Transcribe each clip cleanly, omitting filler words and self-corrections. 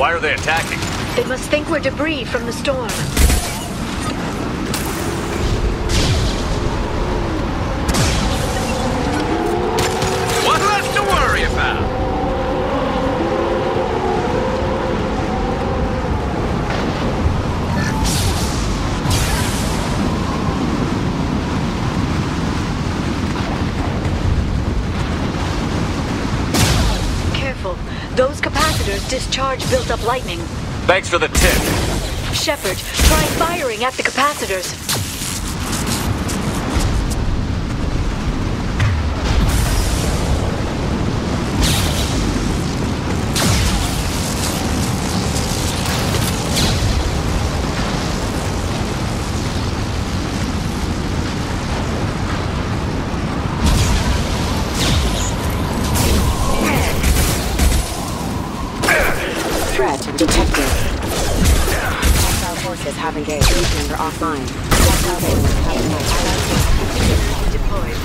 Why are they attacking? They must think we're debris from the storm. What left to worry about? Careful. Those capacitors discharge built-up lightning. Thanks for the tip. Shepard, try firing at the capacitors. Threat detected. Hostile forces have engaged. Member offline. Hostile forces have engaged. Deployed.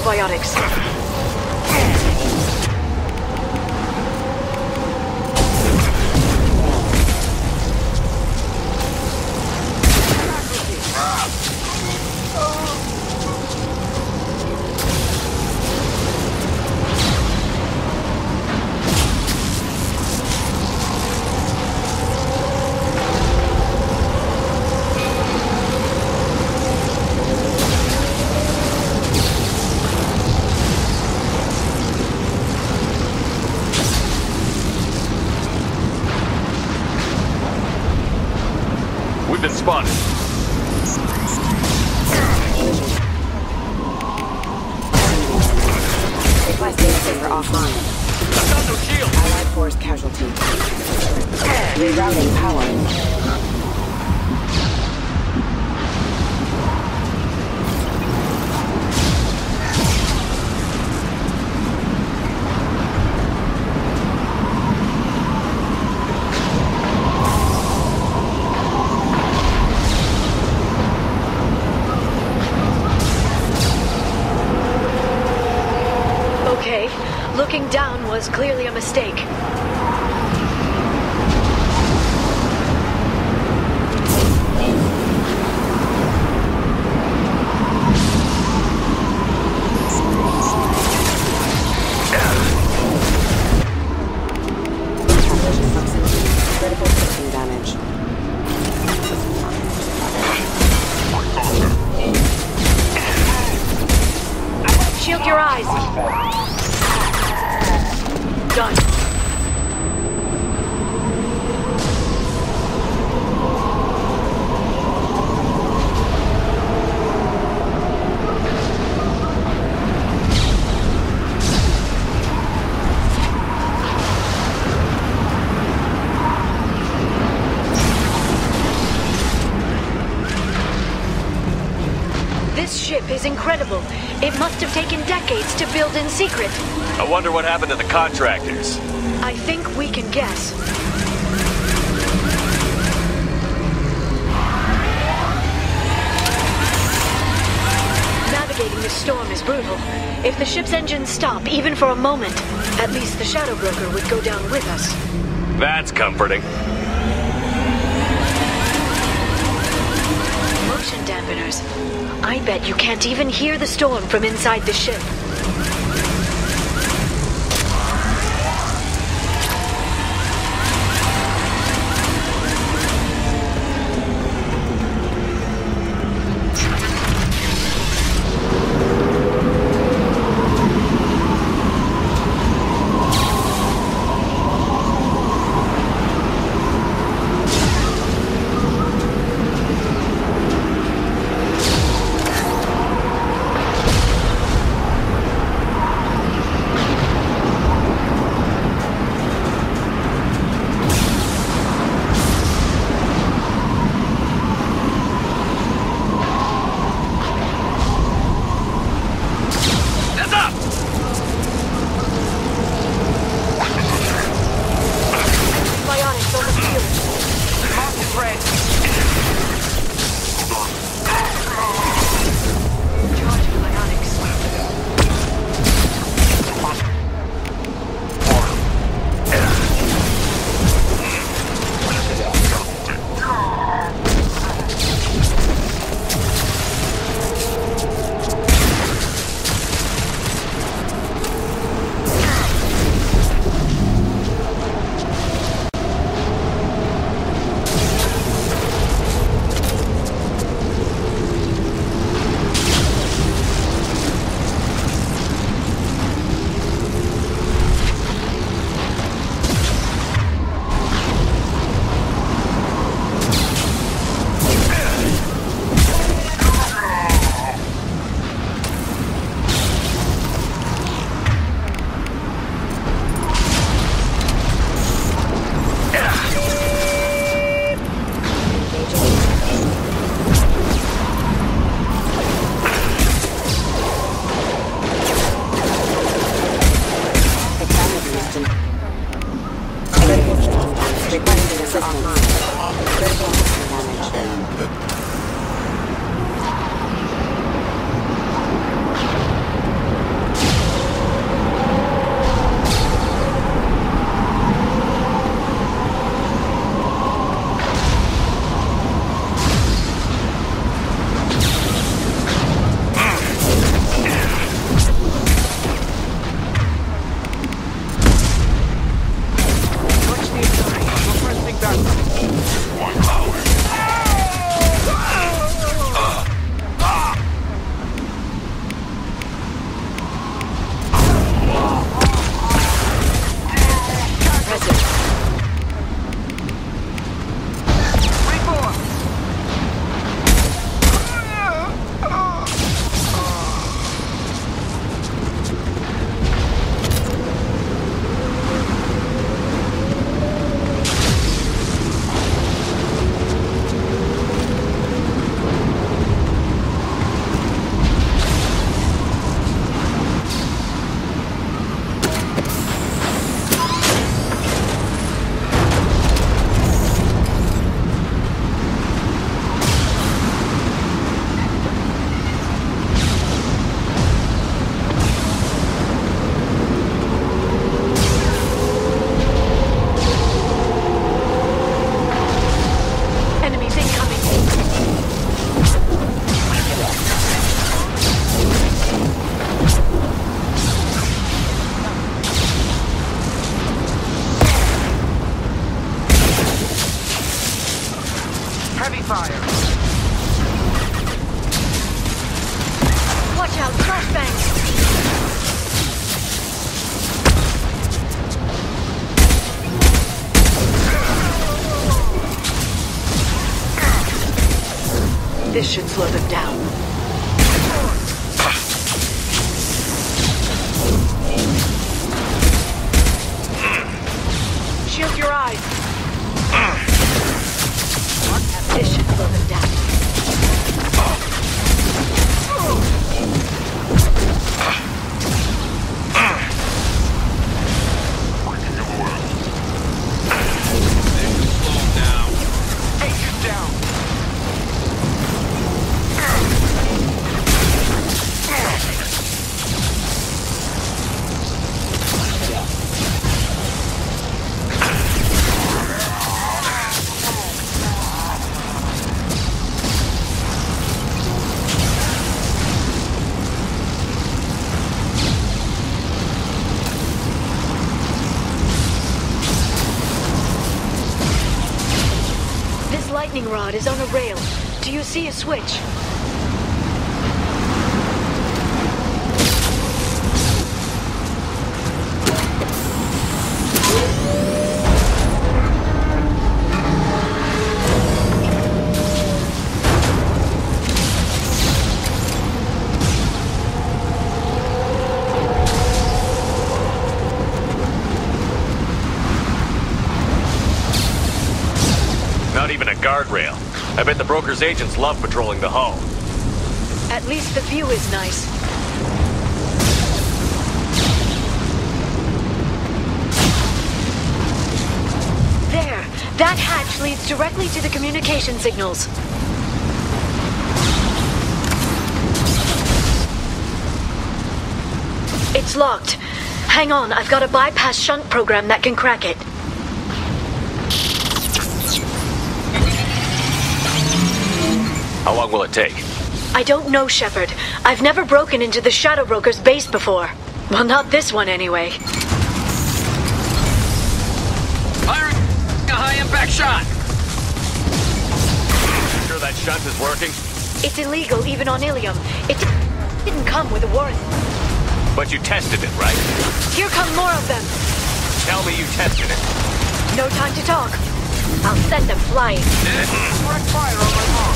Biotics. We've been spotted. Request data center offline. I've got no shield. Allied force casualty. Rerouting power. Okay, looking down was clearly a mistake. Critical system damage. Shield your eyes. Done. This ship is incredible. It must have taken decades to build in secret. I wonder what happened to the contractors. I think we can guess. Navigating this storm is brutal. If the ship's engines stop, even for a moment, at least the Shadow Broker would go down with us. That's comforting. Motion dampeners. I bet you can't even hear the storm from inside the ship. Critical system damage. This should slow them down. Shield your eyes. This should slow them down. Lightning rod is on a rail. Do you see a switch? Not even a guardrail. I bet the broker's agents love patrolling the hull. At least the view is nice. There! That hatch leads directly to the communication signals. It's locked. Hang on, I've got a bypass shunt program that can crack it. How long will it take? I don't know, Shepard. I've never broken into the Shadow Broker's base before. Well, not this one, anyway. Firing a high-impact shot! Sure that shunt is working? It's illegal, even on Ilium. It didn't come with a warrant. But you tested it, right? Here come more of them. Tell me you tested it. No time to talk. I'll send them flying. Direct fire on my mark.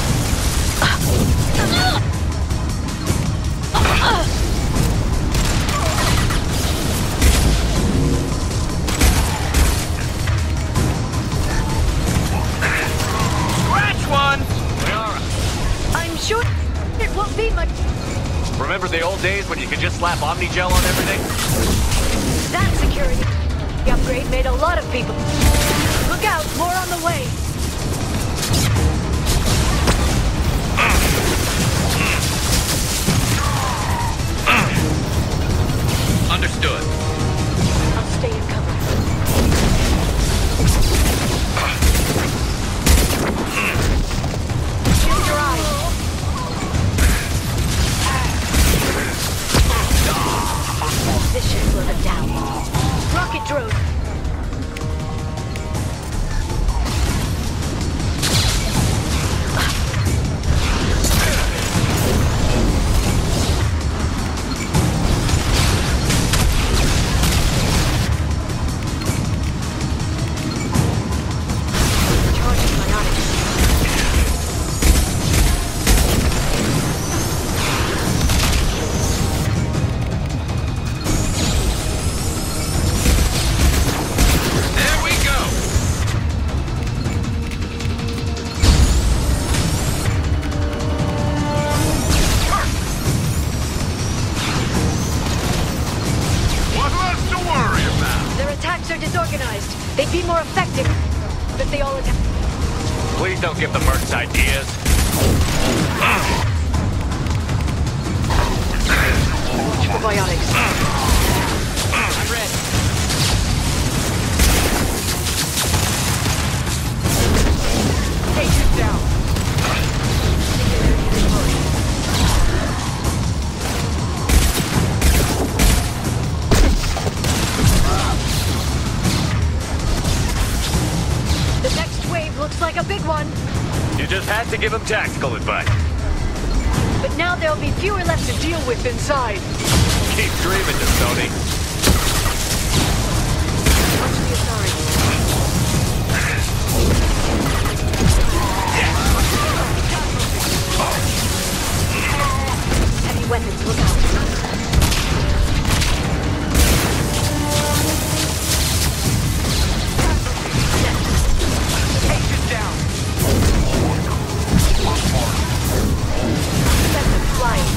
Scratch one! I'm sure it won't be much. Remember the old days when you could just slap Omnigel on everything? That security upgrade made a lot of people. Look out, more on the way. Please don't give the mercs ideas. Watch for biotics. I'm ready. Agent down. The next wave looks like a big one. You just had to give him tactical advice. But now there'll be fewer left to deal with inside. Keep dreaming, Tony. Watch the authority. Heavy weapons, look out. Agent down. Defensive flying.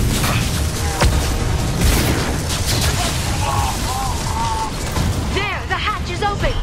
There, the hatch is open.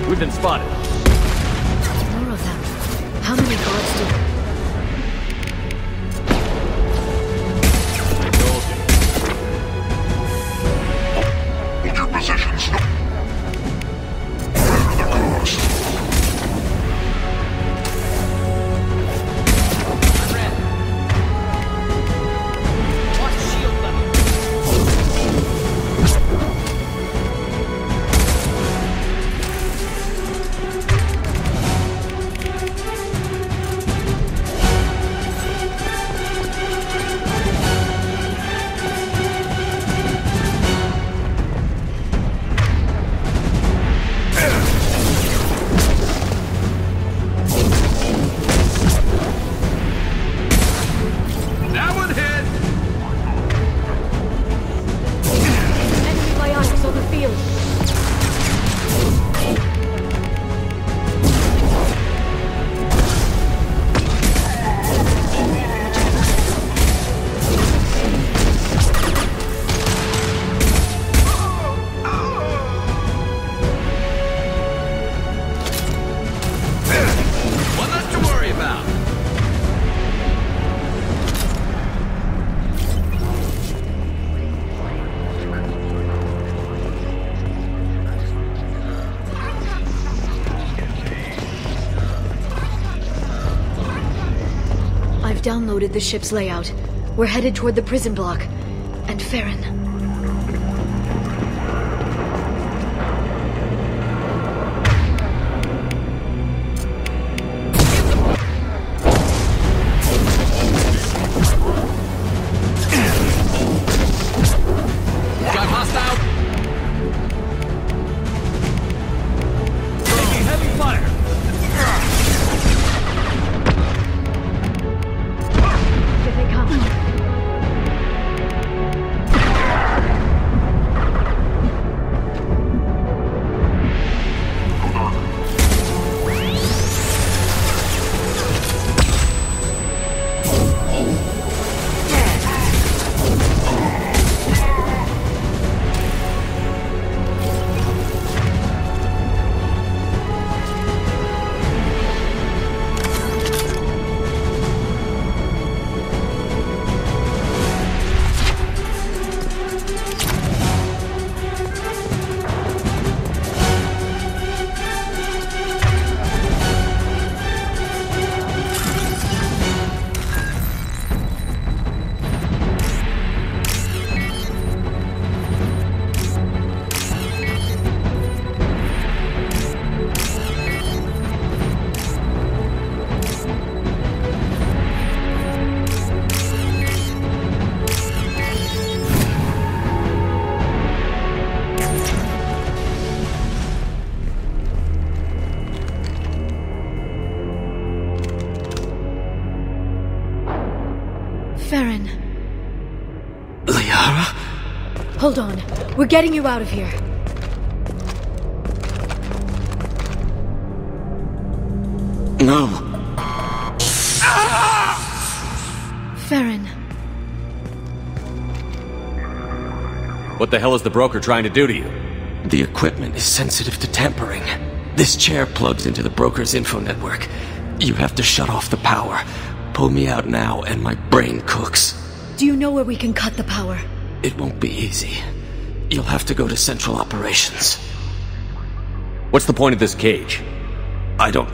We've been spotted. More of them. How many guards do... I told you. Hold your positions. Where the course? I'm ready. Watch shield level. That one hit! Enemy biotics on the field. One less to worry about. I've downloaded the ship's layout. We're headed toward the prison block. And Farron. Got hostile. Taking heavy fire. Here they come. Hold on. We're getting you out of here. No. Farron. What the hell is the broker trying to do to you? The equipment is sensitive to tampering. This chair plugs into the broker's info network. You have to shut off the power. Pull me out now and my brain cooks. Do you know where we can cut the power? It won't be easy. You'll have to go to Central Operations. What's the point of this cage? I don't...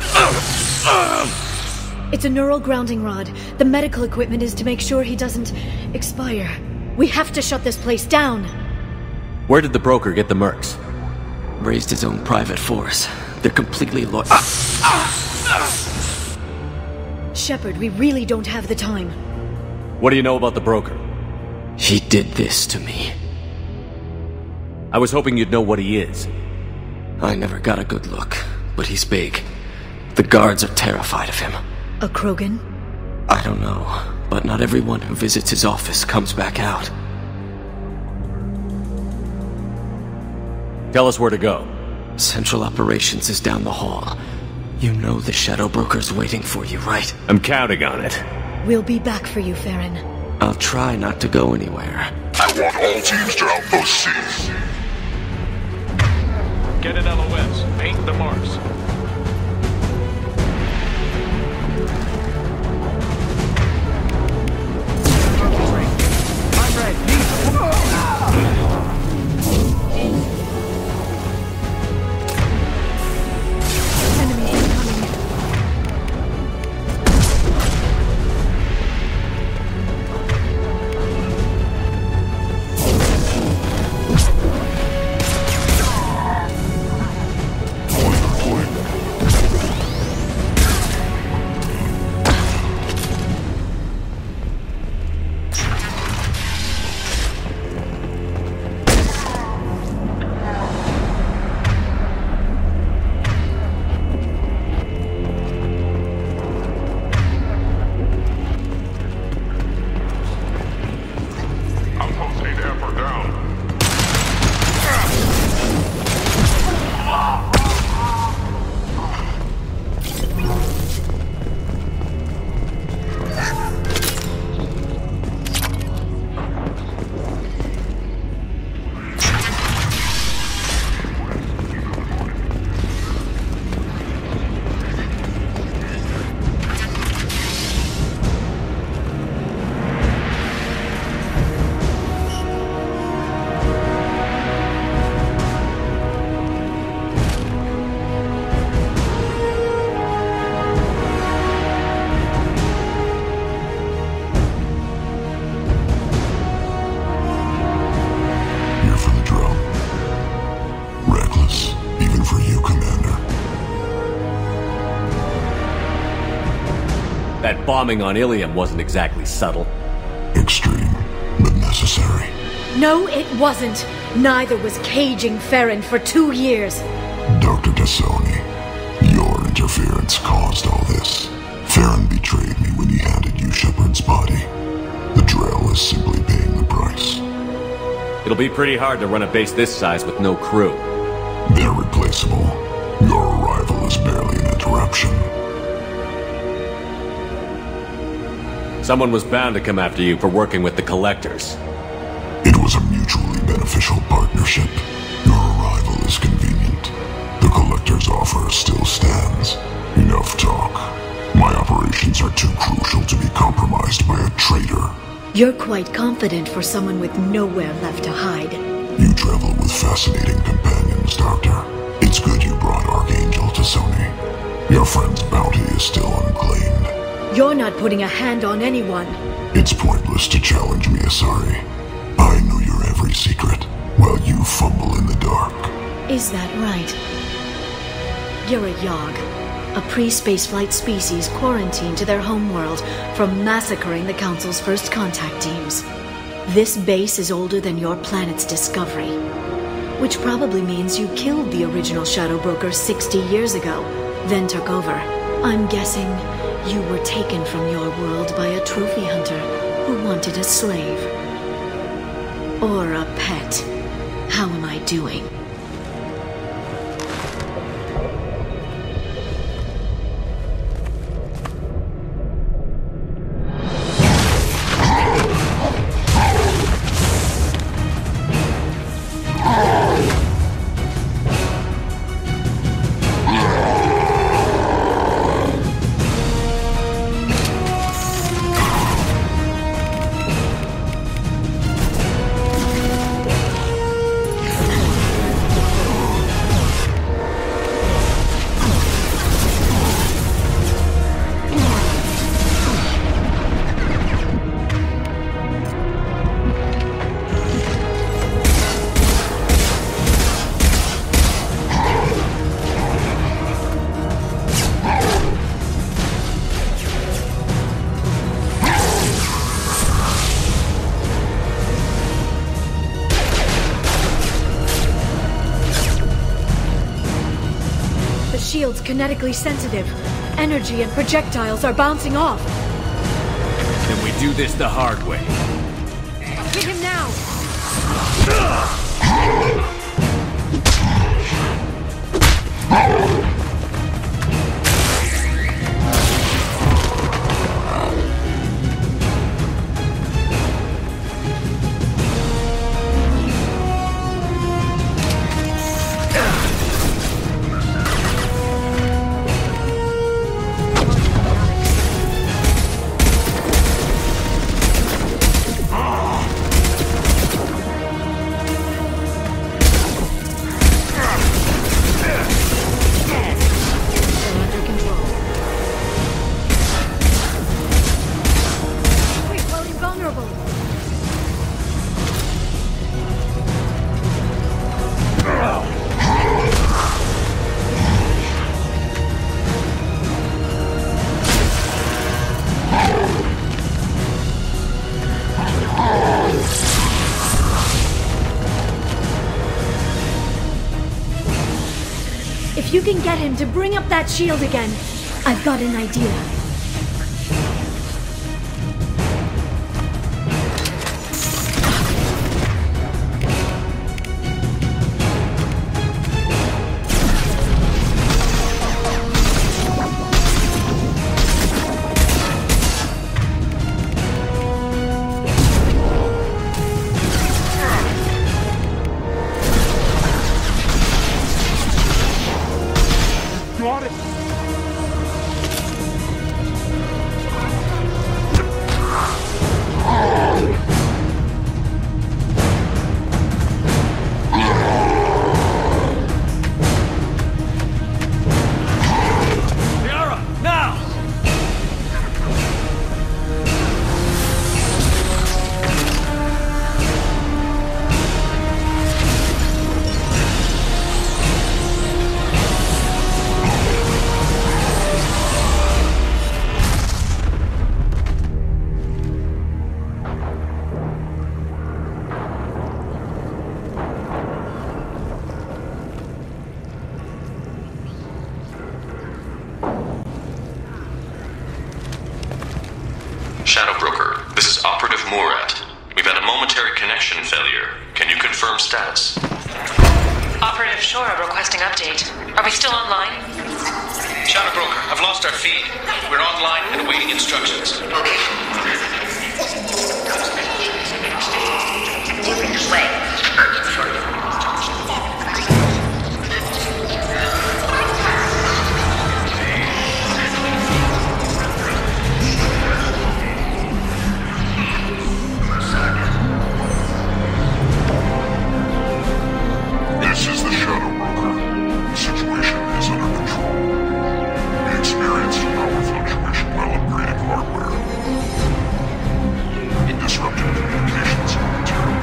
It's a neural grounding rod. The medical equipment is to make sure he doesn't expire. We have to shut this place down. Where did the broker get the mercs? Raised his own private force. They're completely Shepard, we really don't have the time. What do you know about the broker? He did this to me. I was hoping you'd know what he is. I never got a good look, but he's big. The guards are terrified of him. A Krogan? I don't know, but not everyone who visits his office comes back out. Tell us where to go. Central Operations is down the hall. You know the Shadow Broker's waiting for you, right? I'm counting on it. We'll be back for you, Farron. I'll try not to go anywhere. I want all teams to outpost C. Get an LOS. Paint the marks. That bombing on Ilium wasn't exactly subtle. Extreme, but necessary. No, it wasn't. Neither was caging Farron for 2 years. Dr. Tassoni, your interference caused all this. Farron betrayed me when he handed you Shepard's body. The Drell is simply paying the price. It'll be pretty hard to run a base this size with no crew. They're replaceable. Your arrival is barely an interruption. Someone was bound to come after you for working with the Collectors. It was a mutually beneficial partnership. Your arrival is convenient. The Collector's offer still stands. Enough talk. My operations are too crucial to be compromised by a traitor. You're quite confident for someone with nowhere left to hide. You travel with fascinating companions, Doctor. It's good you brought Archangel to Sony. Your friend's bounty is still unclaimed. You're not putting a hand on anyone. It's pointless to challenge me, Asari. I know your every secret, while you fumble in the dark. Is that right? You're a Yogg, a pre-spaceflight species quarantined to their homeworld from massacring the Council's first contact teams. This base is older than your planet's discovery, which probably means you killed the original Shadow Broker 60 years ago, then took over. I'm guessing you were taken from your world by a trophy hunter who wanted a slave. Or a pet. How am I doing? Shield's kinetically sensitive. Energy and projectiles are bouncing off. Then we do this the hard way. Hit him now! If you can get him to bring up that shield again, I've got an idea. Shadow Broker, this is Operative Murat. We've had a momentary connection failure. Can you confirm status? Operative Shora requesting update. Are we still online? Shadow Broker, I've lost our feed. We're online and awaiting instructions. Moving this way. This is the Shadow Broker. The situation is under control. We experienced power fluctuation while upgrading hardware. It disrupted communications momentarily.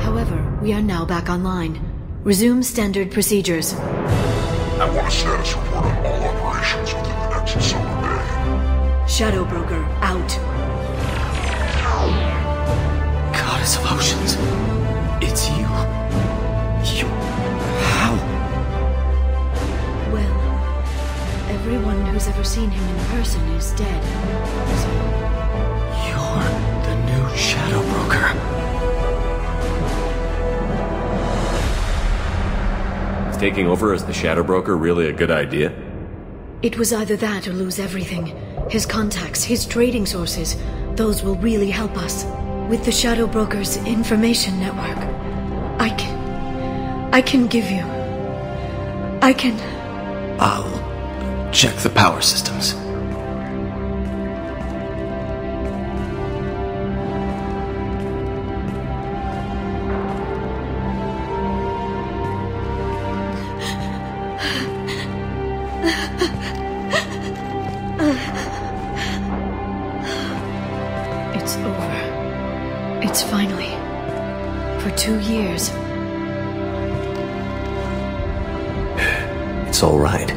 However, we are now back online. Resume standard procedures. I want a status report on all operations within the next solar day. Shadow Broker, out. Goddess of Oceans. It's you. How? Well, everyone who's ever seen him in person is dead. So, taking over as the Shadow Broker really a good idea? It was either that or lose everything. His contacts, his trading sources, those will really help us. With the Shadow Broker's information network, I can give you... I'll check the power systems. It's over. It's finally. For 2 years. It's all right.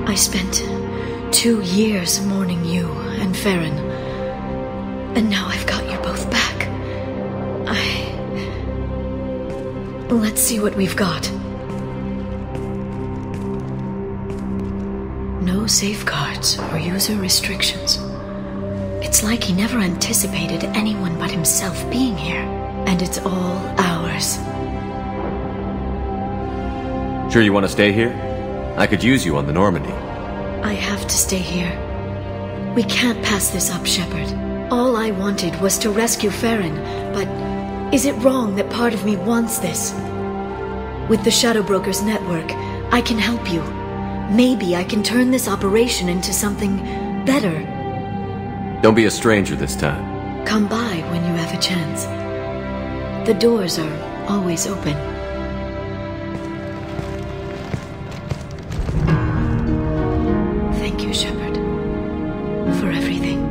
I spent 2 years mourning you and Farron. And now I've got you both back. Let's see what we've got. No safeguards or user restrictions. It's like he never anticipated anyone but himself being here. And it's all ours. Sure you want to stay here? I could use you on the Normandy. I have to stay here. We can't pass this up, Shepard. All I wanted was to rescue Farron, but is it wrong that part of me wants this? With the Shadow Broker's network, I can help you. Maybe I can turn this operation into something better. Don't be a stranger this time. Come by when you have a chance. The doors are always open. Thank you, Shepard, for everything.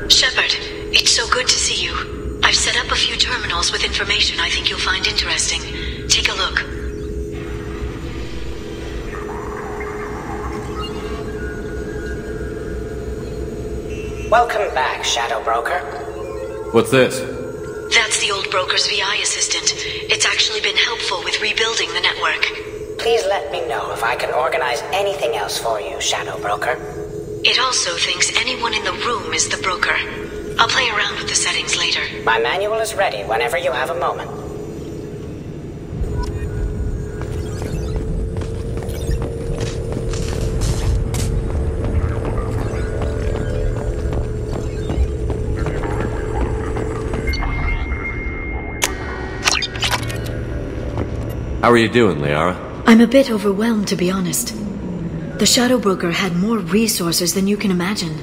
Shepard, it's so good to see you. I've set up a few terminals with information I think you'll find interesting. Take a look. Welcome back, Shadow Broker. What's this? That's the old broker's VI assistant. It's actually been helpful with rebuilding the network. Please let me know if I can organize anything else for you, Shadow Broker. It also thinks anyone in the room is the broker. I'll play around with the settings later. My manual is ready whenever you have a moment. How are you doing, Liara? I'm a bit overwhelmed, to be honest. The Shadow Broker had more resources than you can imagine.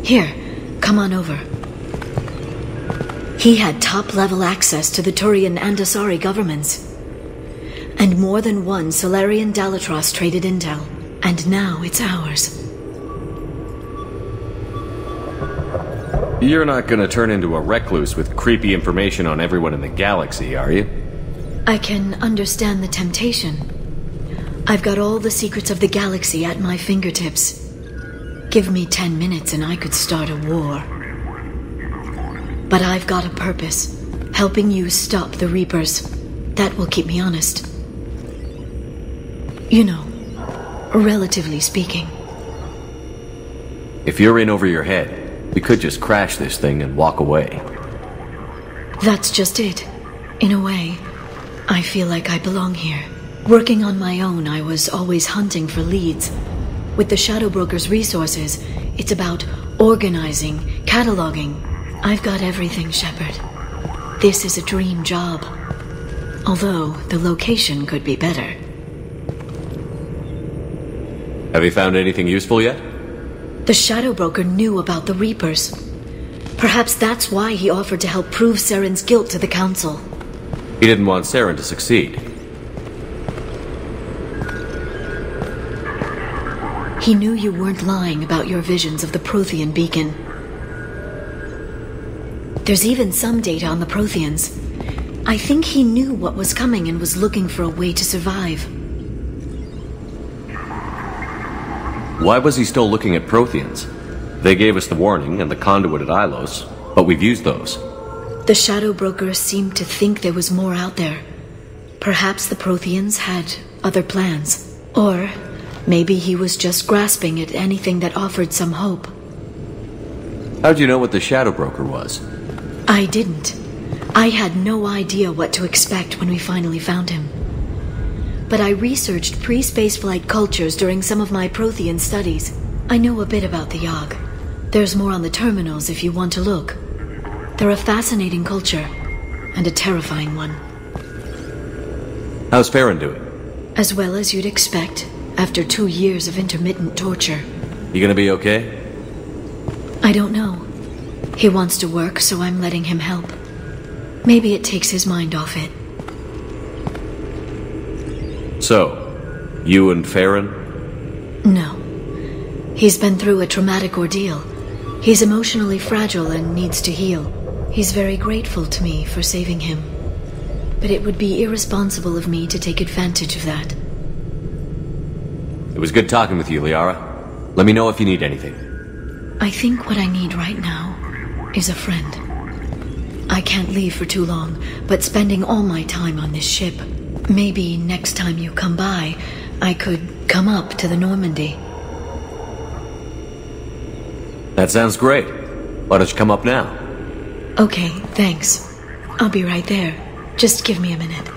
Here, come on over. He had top-level access to the Turian and Asari governments. And more than one Solarian Dalatros traded intel. And now it's ours. You're not gonna turn into a recluse with creepy information on everyone in the galaxy, are you? I can understand the temptation. I've got all the secrets of the galaxy at my fingertips. Give me 10 minutes and I could start a war. But I've got a purpose. Helping you stop the Reapers. That will keep me honest. You know, relatively speaking. If you're in over your head, we could just crash this thing and walk away. That's just it. In a way, I feel like I belong here. Working on my own, I was always hunting for leads. With the Shadow Broker's resources, it's about organizing, cataloging. I've got everything, Shepard. This is a dream job. Although, the location could be better. Have you found anything useful yet? The Shadow Broker knew about the Reapers. Perhaps that's why he offered to help prove Saren's guilt to the Council. He didn't want Saren to succeed. He knew you weren't lying about your visions of the Prothean beacon. There's even some data on the Protheans. I think he knew what was coming and was looking for a way to survive. Why was he still looking at Protheans? They gave us the warning and the conduit at Ilos, but we've used those. The Shadow Broker seemed to think there was more out there. Perhaps the Protheans had other plans. Or maybe he was just grasping at anything that offered some hope. How'd you know what the Shadow Broker was? I didn't. I had no idea what to expect when we finally found him. But I researched pre-spaceflight cultures during some of my Prothean studies. I know a bit about the Yogg. There's more on the terminals if you want to look. They're a fascinating culture, and a terrifying one. How's Farron doing? As well as you'd expect, after 2 years of intermittent torture. You gonna be okay? I don't know. He wants to work, so I'm letting him help. Maybe it takes his mind off it. So, you and Farron? No. He's been through a traumatic ordeal. He's emotionally fragile and needs to heal. He's very grateful to me for saving him. But it would be irresponsible of me to take advantage of that. It was good talking with you, Liara. Let me know if you need anything. I think what I need right now is a friend. I can't leave for too long, but spending all my time on this ship. Maybe next time you come by, I could come up to the Normandy. That sounds great. Why don't you come up now? Okay, thanks. I'll be right there. Just give me a minute.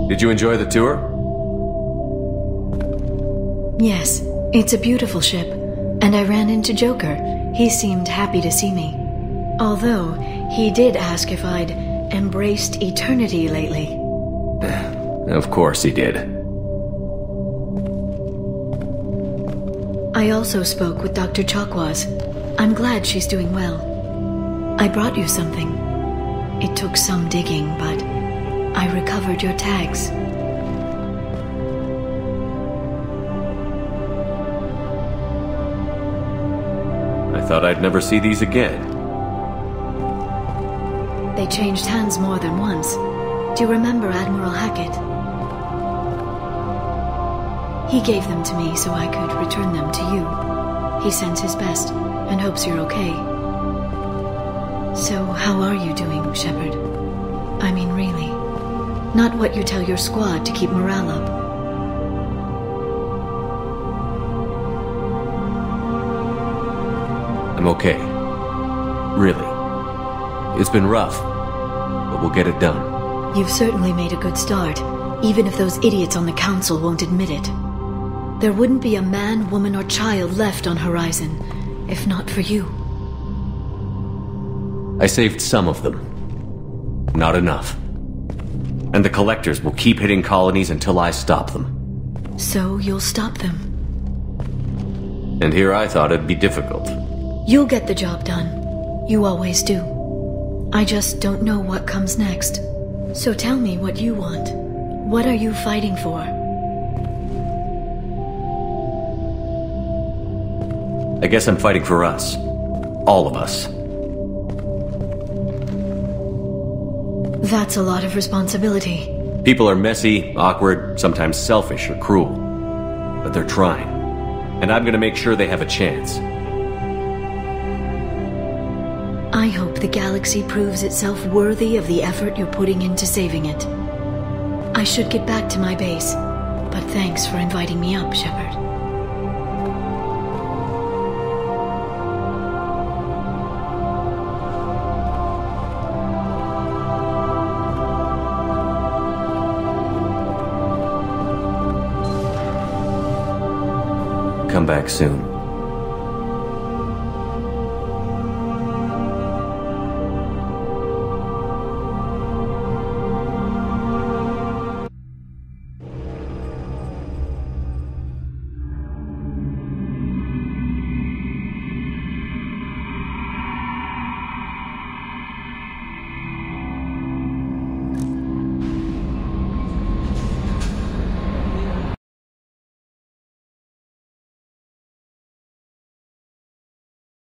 Did you enjoy the tour? Yes, it's a beautiful ship. And I ran into Joker. He seemed happy to see me. Although, he did ask if I'd embraced eternity lately. Of course he did. I also spoke with Dr. Chakwas. I'm glad she's doing well. I brought you something. It took some digging, but I recovered your tags. I thought I'd never see these again. They changed hands more than once. Do you remember Admiral Hackett? He gave them to me so I could return them to you. He sends his best and hopes you're okay. So, how are you doing, Shepard? I mean, really. Not what you tell your squad to keep morale up. I'm okay. Really. It's been rough, but we'll get it done. You've certainly made a good start, even if those idiots on the Council won't admit it. There wouldn't be a man, woman, or child left on Horizon, if not for you. I saved some of them. Not enough. And the Collectors will keep hitting colonies until I stop them. So you'll stop them. And here I thought it'd be difficult. You'll get the job done. You always do. I just don't know what comes next. So tell me what you want. What are you fighting for? I guess I'm fighting for us. All of us. That's a lot of responsibility. People are messy, awkward, sometimes selfish or cruel. But they're trying. And I'm gonna make sure they have a chance. I hope the galaxy proves itself worthy of the effort you're putting into saving it. I should get back to my base, but thanks for inviting me up, Shepard. come back soon.